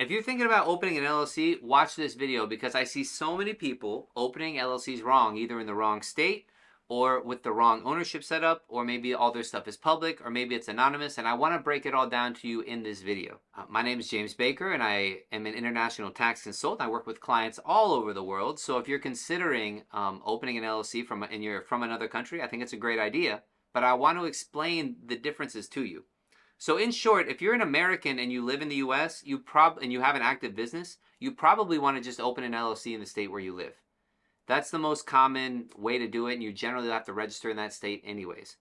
If you're thinking about opening an LLC, watch this video because I see so many people opening LLCs wrong, either in the wrong state or with the wrong ownership setup, or maybe all their stuff is public, or maybe it's anonymous, and I want to break it all down to you in this video. My name is James Baker, and I am an international tax consultant. I work with clients all over the world, so if you're considering opening an LLC and you're from another country, I think it's a great idea, but I want to explain the differences to you. So in short, if you're an American and you live in the US, and you have an active business, you probably want to just open an LLC in the state where you live. That's the most common way to do it, and you generally have to register in that state anyways.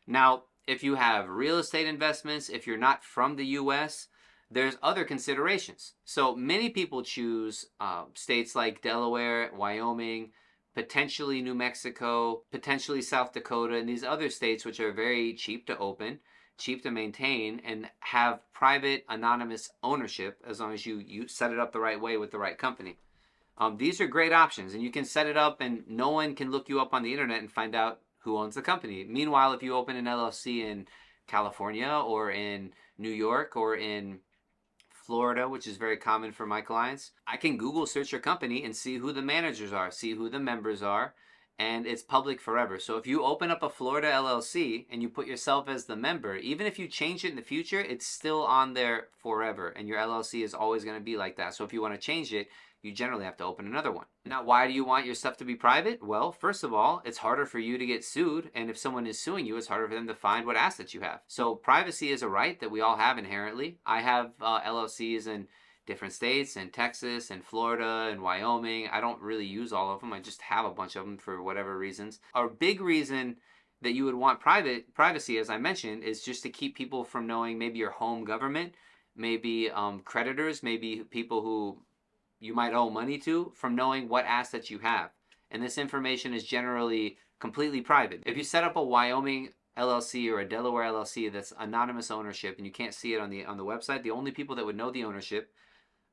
Now, if you have real estate investments, if you're not from the US, there's other considerations. So many people choose states like Delaware, Wyoming, potentially New Mexico, potentially South Dakota, and these other states which are very cheap to open, cheap to maintain, and have private anonymous ownership as long as you set it up the right way with the right company. These are great options, and you can set it up and no one can look you up on the internet and find out who owns the company. Meanwhile, if you open an LLC in California or in New York or in Florida, which is very common for my clients, I can Google search your company and see who the managers are, see who the members are, and it's public forever. So if you open up a Florida LLC and you put yourself as the member, even if you change it in the future, it's still on there forever, and your LLC is always going to be like that. So if you want to change it, you generally have to open another one. Now, why do you want your stuff to be private? Well, first of all, it's harder for you to get sued, and if someone is suing you, it's harder for them to find what assets you have. So privacy is a right that we all have inherently. I have LLCs in different states, in Texas and Florida and Wyoming. I don't really use all of them. I just have a bunch of them for whatever reasons. A big reason that you would want privacy, as I mentioned, is just to keep people from knowing maybe your home government, maybe creditors, maybe people who you might owe money to, from knowing what assets you have. And this information is generally completely private. If you set up a Wyoming LLC or a Delaware LLC that's anonymous ownership and you can't see it on the website, the only people that would know the ownership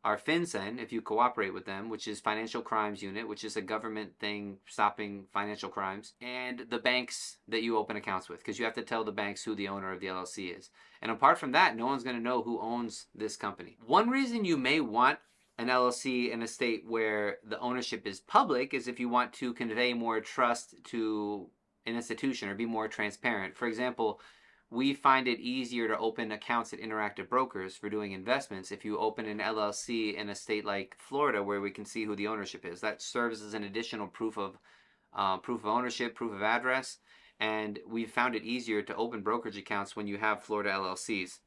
are FinCEN, if you cooperate with them, which is Financial Crimes Unit, which is a government thing stopping financial crimes, and the banks that you open accounts with, because you have to tell the banks who the owner of the LLC is. And apart from that, no one's going to know who owns this company. One reason you may want an LLC in a state where the ownership is public is if you want to convey more trust to an institution or be more transparent. For example, we find it easier to open accounts at Interactive Brokers for doing investments if you open an LLC in a state like Florida where we can see who the ownership is. That serves as an additional proof of ownership, proof of address, and we found it easier to open brokerage accounts when you have Florida LLCs.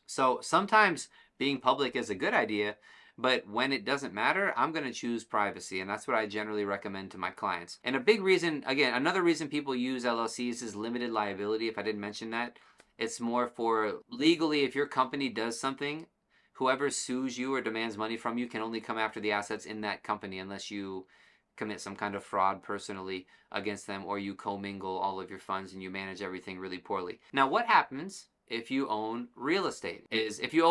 So sometimes being public is a good idea, but when it doesn't matter, I'm going to choose privacy, and that's what I generally recommend to my clients. And a big reason, again, another reason people use LLCs is limited liability, if I didn't mention that. It's more for legally, if your company does something, whoever sues you or demands money from you can only come after the assets in that company unless you commit some kind of fraud personally against them, or you commingle all of your funds and you manage everything really poorly. Now, what happens if you own real estate is if you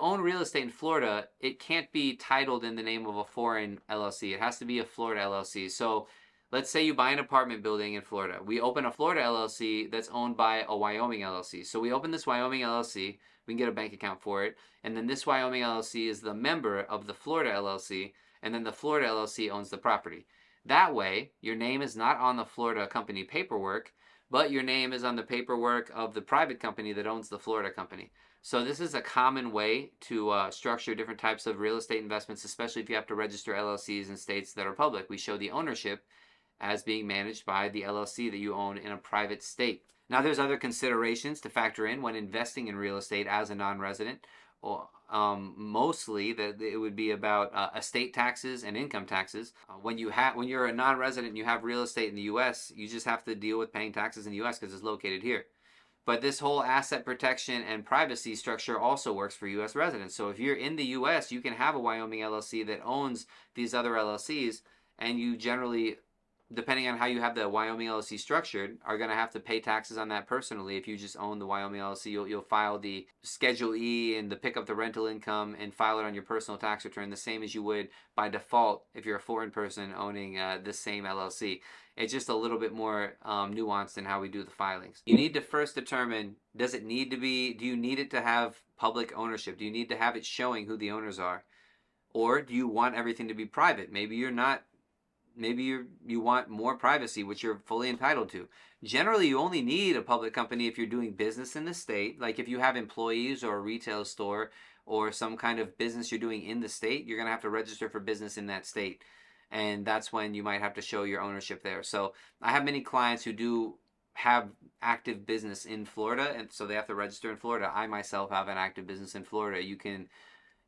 own real estate in Florida, it can't be titled in the name of a foreign LLC. It has to be a Florida LLC. So let's say you buy an apartment building in Florida. We open a Florida LLC that's owned by a Wyoming LLC. So we open this Wyoming LLC, we can get a bank account for it, and then this Wyoming LLC is the member of the Florida LLC, and then the Florida LLC owns the property. That way, your name is not on the Florida company paperwork, but your name is on the paperwork of the private company that owns the Florida company. So this is a common way to structure different types of real estate investments, especially if you have to register LLCs in states that are public. We show the ownership as being managed by the LLC that you own in a private state. Now, there's other considerations to factor in when investing in real estate as a non-resident. Mostly that it would be about estate taxes and income taxes. When you're a non-resident and you have real estate in the U.S., you just have to deal with paying taxes in the U.S. because it's located here. But this whole asset protection and privacy structure also works for U.S. residents. So if you're in the U.S., you can have a Wyoming LLC that owns these other LLCs, and you generally, depending on how you have the Wyoming LLC structured, are going to have to pay taxes on that personally. If you just own the Wyoming LLC, you'll file the Schedule E and pick up the rental income and file it on your personal tax return, the same as you would by default if you're a foreign person owning the same LLC. It's just a little bit more nuanced in how we do the filings. You need to first determine, do you need it to have public ownership? Do you need to have it showing who the owners are? Or do you want everything to be private? Maybe you're not, maybe you want more privacy, which you're fully entitled to. Generally, you only need a public company if you're doing business in the state. Like if you have employees or a retail store or some kind of business you're doing in the state, you're going to have to register for business in that state. And that's when you might have to show your ownership there. So I have many clients who do have active business in Florida, and so they have to register in Florida. I myself have an active business in Florida. You can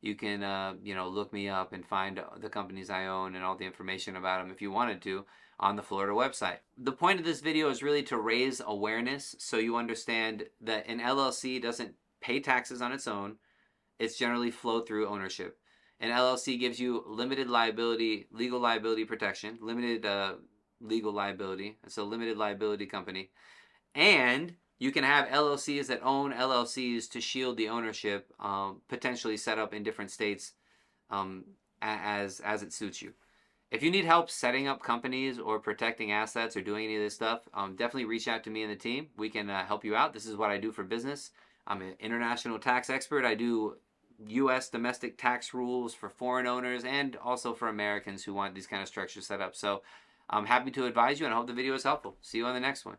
look me up and find the companies I own and all the information about them if you wanted to on the Florida website. The point of this video is really to raise awareness so you understand that an LLC doesn't pay taxes on its own. It's generally flow through ownership. An LLC gives you limited liability, legal liability protection, limited legal liability. It's a limited liability company. And you can have LLCs that own LLCs to shield the ownership, potentially set up in different states as it suits you. If you need help setting up companies or protecting assets or doing any of this stuff, definitely reach out to me and the team. We can help you out. This is what I do for business. I'm an international tax expert. I do U.S. domestic tax rules for foreign owners and also for Americans who want these kind of structures set up. So I'm happy to advise you, and I hope the video is helpful. See you on the next one.